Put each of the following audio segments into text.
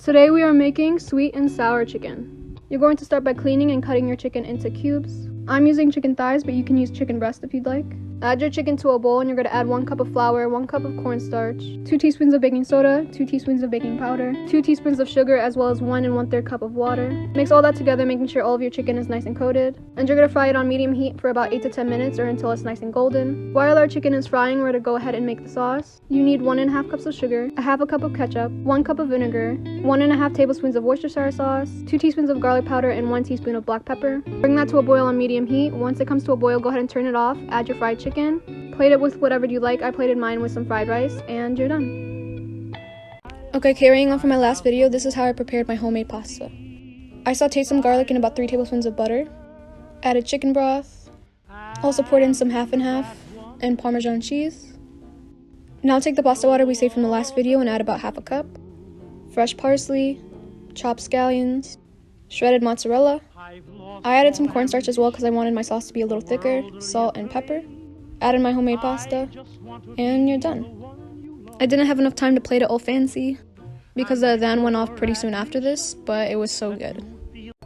Today we are making sweet and sour chicken. You're going to start by cleaning and cutting your chicken into cubes. I'm using chicken thighs, but you can use chicken breast if you'd like. Add your chicken to a bowl and you're going to add 1 cup of flour, 1 cup of cornstarch, 2 teaspoons of baking soda, 2 teaspoons of baking powder, 2 teaspoons of sugar, as well as 1 1/3 cup of water. Mix all that together, making sure all of your chicken is nice and coated. And you're going to fry it on medium heat for about 8 to 10 minutes or until it's nice and golden. While our chicken is frying, we're going to go ahead and make the sauce. You need 1 1/2 cups of sugar, 1/2 cup of ketchup, 1 cup of vinegar, 1 1/2 tablespoons of Worcestershire sauce, 2 teaspoons of garlic powder, and 1 teaspoon of black pepper. Bring that to a boil on medium heat. Once it comes to a boil, go ahead and turn it off. Add your fried chicken. Plate it with whatever you like. I plated mine with some fried rice, and you're done. Okay, carrying on from my last video, this is how I prepared my homemade pasta. I sauteed some garlic in about 3 tablespoons of butter, added chicken broth, also poured in some half and half, and Parmesan cheese. Now take the pasta water we saved from the last video and add about 1/2 cup, fresh parsley, chopped scallions, shredded mozzarella. I added some cornstarch as well because I wanted my sauce to be a little thicker, salt and pepper. Added my homemade pasta, and you're done. I didn't have enough time to plate it all fancy because the adhan went off pretty soon after this, but it was so good.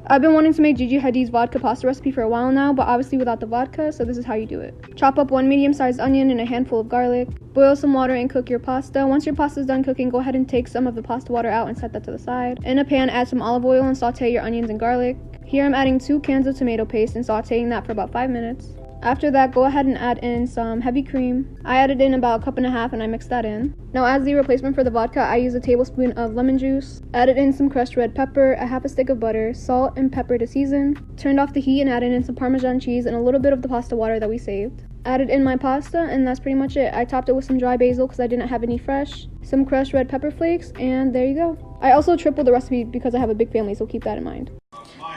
I've been wanting to make Gigi Hadid's vodka pasta recipe for a while now, but obviously without the vodka, so this is how you do it. Chop up 1 medium-sized onion and a handful of garlic. Boil some water and cook your pasta. Once your pasta is done cooking, go ahead and take some of the pasta water out and set that to the side. In a pan, add some olive oil and saute your onions and garlic. Here I'm adding 2 cans of tomato paste and sauteing that for about 5 minutes. After that, go ahead and add in some heavy cream. I added in about 1.5 cups and I mixed that in. Now as the replacement for the vodka, I use a tablespoon of lemon juice. Added in some crushed red pepper, a 1/2 stick of butter, salt and pepper to season. Turned off the heat and added in some Parmesan cheese and a little bit of the pasta water that we saved. Added in my pasta, and that's pretty much it. I topped it with some dry basil because I didn't have any fresh, some crushed red pepper flakes, and there you go. I also tripled the recipe because I have a big family, so keep that in mind.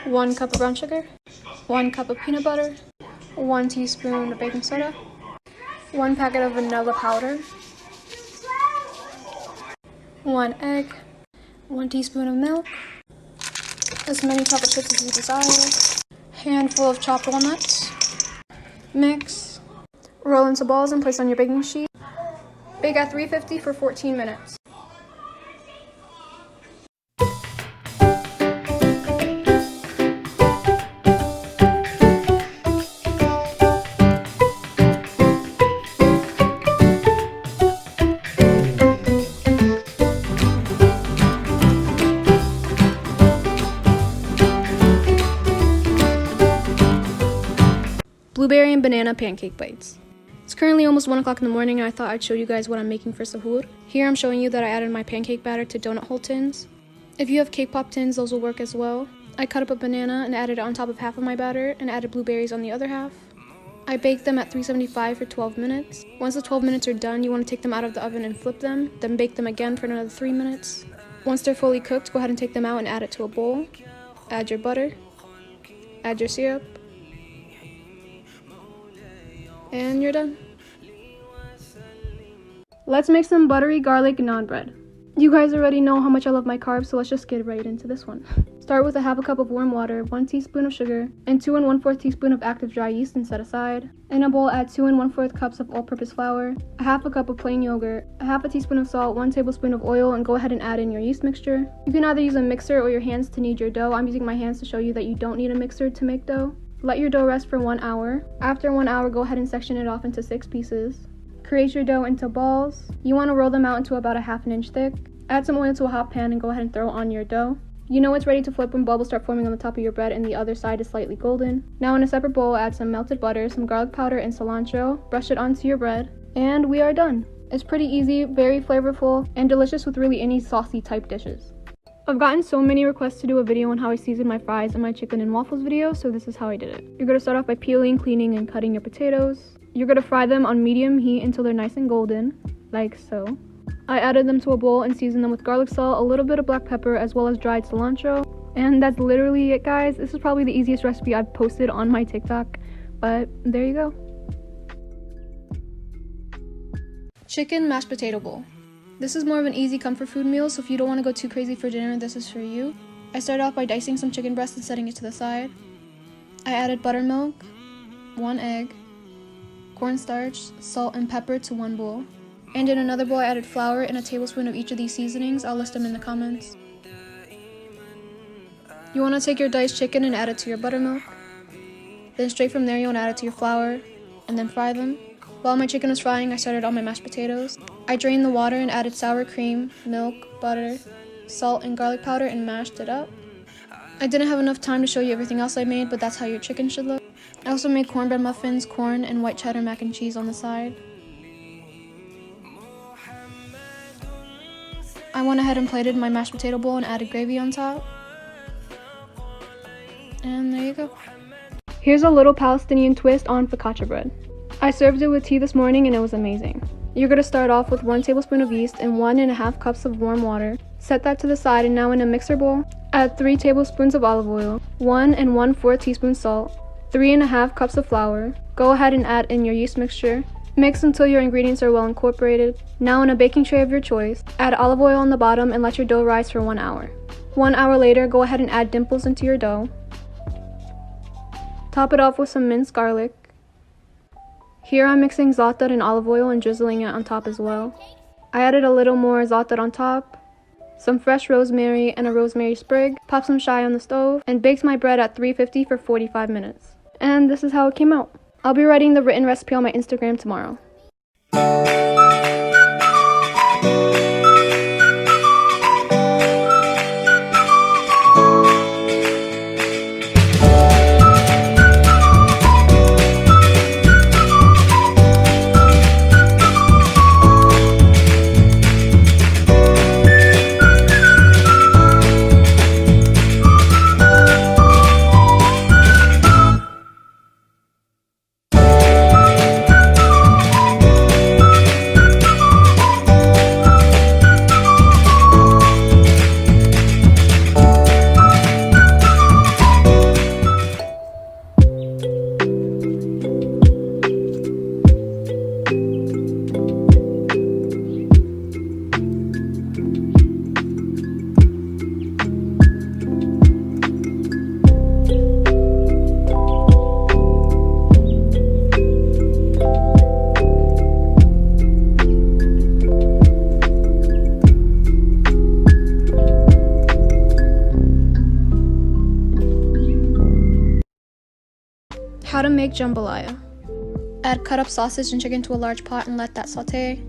1 cup of brown sugar, 1 cup of peanut butter, 1 teaspoon of baking soda, 1 packet of vanilla powder, 1 egg, 1 teaspoon of milk, as many chocolate chips as you desire, handful of chopped walnuts. Mix, roll into balls and place on your baking sheet. Bake at 350 for 14 minutes. Blueberry and banana pancake bites. It's currently almost 1 o'clock in the morning and I thought I'd show you guys what I'm making for sahur. Here I'm showing you that I added my pancake batter to donut hole tins. If you have cake pop tins, those will work as well. I cut up a banana and added it on top of half of my batter and added blueberries on the other half. I baked them at 375 for 12 minutes. Once the 12 minutes are done, you want to take them out of the oven and flip them, then bake them again for another 3 minutes. Once they're fully cooked, go ahead and take them out and add it to a bowl. Add your butter, add your syrup, and you're done. Let's make some buttery garlic naan bread. You guys already know how much I love my carbs, so let's just get right into this one. Start with a 1/2 cup of warm water, 1 teaspoon of sugar, and 2 1/4 teaspoon of active dry yeast and set aside. In a bowl, add 2 1/4 cups of all-purpose flour, a 1/2 cup of plain yogurt, a 1/2 teaspoon of salt, 1 tablespoon of oil, and go ahead and add in your yeast mixture. You can either use a mixer or your hands to knead your dough. I'm using my hands to show you that you don't need a mixer to make dough. Let your dough rest for 1 hour. After 1 hour, go ahead and section it off into 6 pieces. Create your dough into balls. You want to roll them out into about a 1/2 inch thick. Add some oil to a hot pan and go ahead and throw on your dough. You know it's ready to flip when bubbles start forming on the top of your bread and the other side is slightly golden. Now in a separate bowl, add some melted butter, some garlic powder, and cilantro. Brush it onto your bread, and we are done. It's pretty easy, very flavorful, and delicious with really any saucy type dishes. I've gotten so many requests to do a video on how I season my fries and my chicken and waffles video, so this is how I did it. You're going to start off by peeling, cleaning, and cutting your potatoes. You're going to fry them on medium heat until they're nice and golden, like so. I added them to a bowl and seasoned them with garlic salt, a little bit of black pepper, as well as dried cilantro. And that's literally it, guys. This is probably the easiest recipe I've posted on my TikTok, but there you go. Chicken mashed potato bowl. This is more of an easy comfort food meal, so if you don't want to go too crazy for dinner, this is for you. I started off by dicing some chicken breast and setting it to the side. I added buttermilk, 1 egg, cornstarch, salt, and pepper to 1 bowl. And in another bowl I added flour and a tablespoon of each of these seasonings. I'll list them in the comments. You want to take your diced chicken and add it to your buttermilk. Then straight from there you want to add it to your flour and then fry them. While my chicken was frying, I started on my mashed potatoes. I drained the water and added sour cream, milk, butter, salt, and garlic powder and mashed it up. I didn't have enough time to show you everything else I made, but that's how your chicken should look. I also made cornbread muffins, corn, and white cheddar mac and cheese on the side. I went ahead and plated my mashed potato bowl and added gravy on top. And there you go. Here's a little Palestinian twist on focaccia bread. I served it with tea this morning and it was amazing. You're going to start off with 1 tablespoon of yeast and 1.5 cups of warm water. Set that to the side, and now in a mixer bowl, add 3 tablespoons of olive oil, 1 1/4 teaspoons salt, 3.5 cups of flour. Go ahead and add in your yeast mixture. Mix until your ingredients are well incorporated. Now in a baking tray of your choice, add olive oil on the bottom and let your dough rise for 1 hour. 1 hour later, go ahead and add dimples into your dough. Top it off with some minced garlic. Here I'm mixing za'atar and olive oil and drizzling it on top as well. I added a little more za'atar on top, some fresh rosemary and a rosemary sprig, popped some shai on the stove, and baked my bread at 350 for 45 minutes. And this is how it came out. I'll be writing the written recipe on my Instagram tomorrow. How to make jambalaya. Add cut up sausage and chicken to a large pot and let that saute.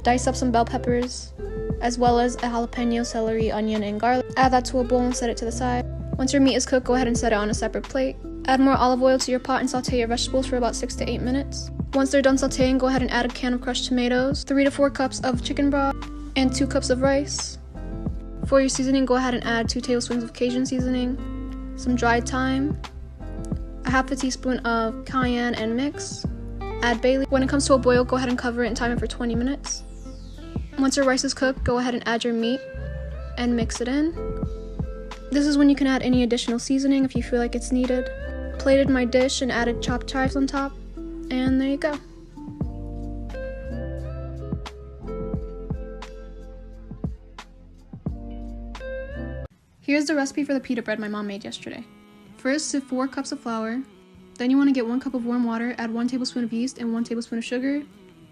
Dice up some bell peppers, as well as a jalapeno, celery, onion, and garlic. Add that to a bowl and set it to the side. Once your meat is cooked, go ahead and set it on a separate plate. Add more olive oil to your pot and saute your vegetables for about 6 to 8 minutes. Once they're done sauteing, go ahead and add a can of crushed tomatoes, 3 to 4 cups of chicken broth, and 2 cups of rice. For your seasoning, go ahead and add 2 tablespoons of Cajun seasoning, some dried thyme, a half a teaspoon of cayenne, and mix. Add bay leaf. When it comes to a boil, go ahead and cover it and time it for 20 minutes. Once your rice is cooked, go ahead and add your meat and mix it in. This is when you can add any additional seasoning if you feel like it's needed. Plated my dish and added chopped chives on top, and there you go. Here's the recipe for the pita bread my mom made yesterday. First, sift 4 cups of flour. Then you want to get 1 cup of warm water, add 1 tablespoon of yeast and 1 tablespoon of sugar.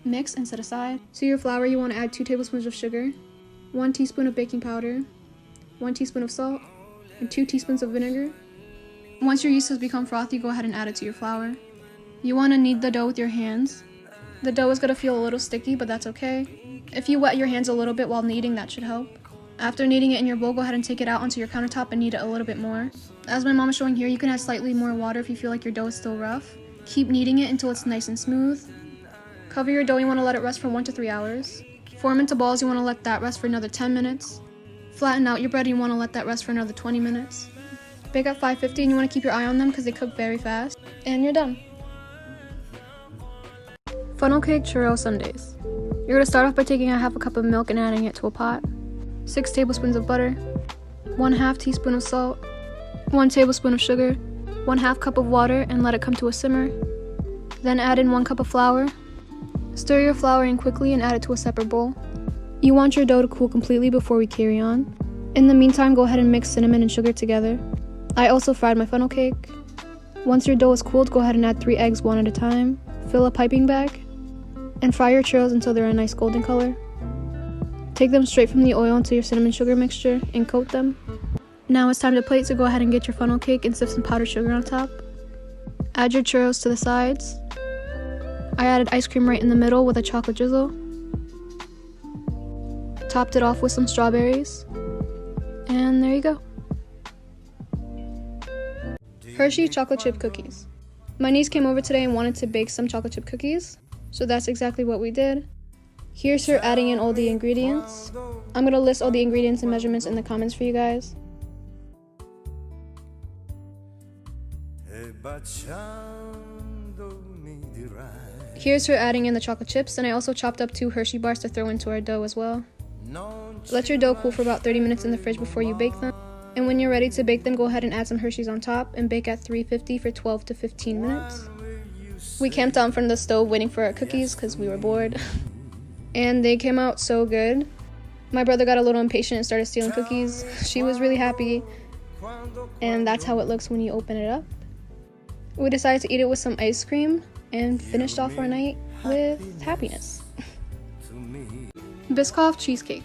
Mix and set aside. To your flour, you want to add 2 tablespoons of sugar, 1 teaspoon of baking powder, 1 teaspoon of salt, and 2 teaspoons of vinegar. Once your yeast has become frothy, go ahead and add it to your flour. You want to knead the dough with your hands. The dough is going to feel a little sticky, but that's okay. If you wet your hands a little bit while kneading, that should help. After kneading it in your bowl, go ahead and take it out onto your countertop and knead it a little bit more. As my mom is showing here, you can add slightly more water if you feel like your dough is still rough. Keep kneading it until it's nice and smooth. Cover your dough, you want to let it rest for 1 to 3 hours. Form into balls, you want to let that rest for another 10 minutes. Flatten out your bread, you want to let that rest for another 20 minutes. Bake at 550 and you want to keep your eye on them because they cook very fast. And you're done. Funnel cake churro sundaes. You're going to start off by taking a half a cup of milk and adding it to a pot. 6 tablespoons of butter, 1/2 teaspoon of salt, 1 tablespoon of sugar, 1/2 cup of water, and let it come to a simmer. Then add in 1 cup of flour. Stir your flour in quickly and add it to a separate bowl. You want your dough to cool completely before we carry on. In the meantime, go ahead and mix cinnamon and sugar together. I also fried my funnel cake. Once your dough is cooled, go ahead and add 3 eggs one at a time. Fill a piping bag and fry your churros until they're a nice golden color. Take them straight from the oil into your cinnamon sugar mixture and coat them. Now it's time to plate, so go ahead and get your funnel cake and sift some powdered sugar on top. Add your churros to the sides. I added ice cream right in the middle with a chocolate drizzle. Topped it off with some strawberries. And there you go. Hershey chocolate chip cookies. My niece came over today and wanted to bake some chocolate chip cookies, so that's exactly what we did. Here's her adding in all the ingredients. I'm gonna list all the ingredients and measurements in the comments for you guys. Here's her adding in the chocolate chips, and I also chopped up 2 Hershey bars to throw into our dough as well. Let your dough cool for about 30 minutes in the fridge before you bake them. And when you're ready to bake them, go ahead and add some Hershey's on top and bake at 350 for 12 to 15 minutes. We camped out in front of the stove waiting for our cookies because we were bored. And they came out so good. My brother got a little impatient and started stealing cookies. She was really happy. And that's how it looks when you open it up. We decided to eat it with some ice cream and finished off our night with happiness. Biscoff cheesecake.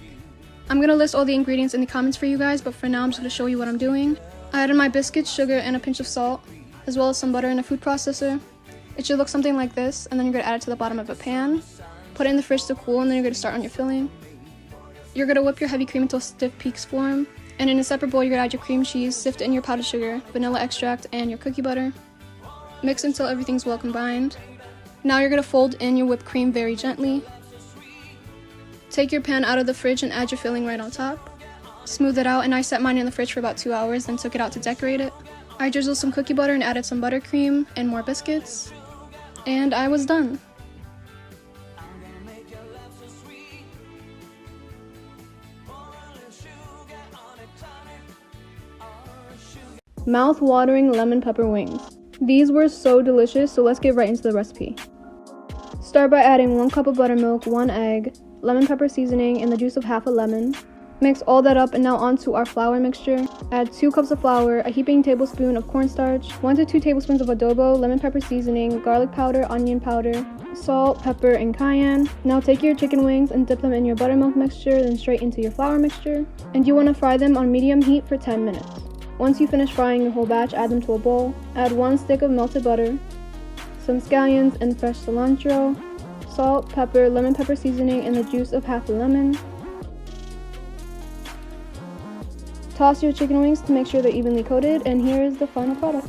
I'm going to list all the ingredients in the comments for you guys, but for now I'm just going to show you what I'm doing. I added my biscuits, sugar, and a pinch of salt, as well as some butter in a food processor. It should look something like this, and then you're going to add it to the bottom of a pan. Put it in the fridge to cool, and then you're going to start on your filling. You're going to whip your heavy cream until stiff peaks form. And in a separate bowl, you're going to add your cream cheese, sift in your powdered sugar, vanilla extract, and your cookie butter. Mix until everything's well combined. Now you're going to fold in your whipped cream very gently. Take your pan out of the fridge and add your filling right on top. Smooth it out, and I set mine in the fridge for about 2 hours, then took it out to decorate it. I drizzled some cookie butter and added some buttercream and more biscuits. And I was done. Mouth-watering lemon pepper wings. These were so delicious, so let's get right into the recipe. Start by adding 1 cup of buttermilk, 1 egg, lemon pepper seasoning, and the juice of half a lemon. Mix all that up, and now onto our flour mixture. Add 2 cups of flour, a heaping tablespoon of cornstarch, 1 to 2 tablespoons of adobo, lemon pepper seasoning, garlic powder, onion powder, salt, pepper, and cayenne. Now take your chicken wings and dip them in your buttermilk mixture, then straight into your flour mixture. And you want to fry them on medium heat for 10 minutes. Once you finish frying your whole batch, add them to a bowl. Add 1 stick of melted butter, some scallions and fresh cilantro, salt, pepper, lemon pepper seasoning, and the juice of half a lemon. Toss your chicken wings to make sure they're evenly coated, and here is the final product.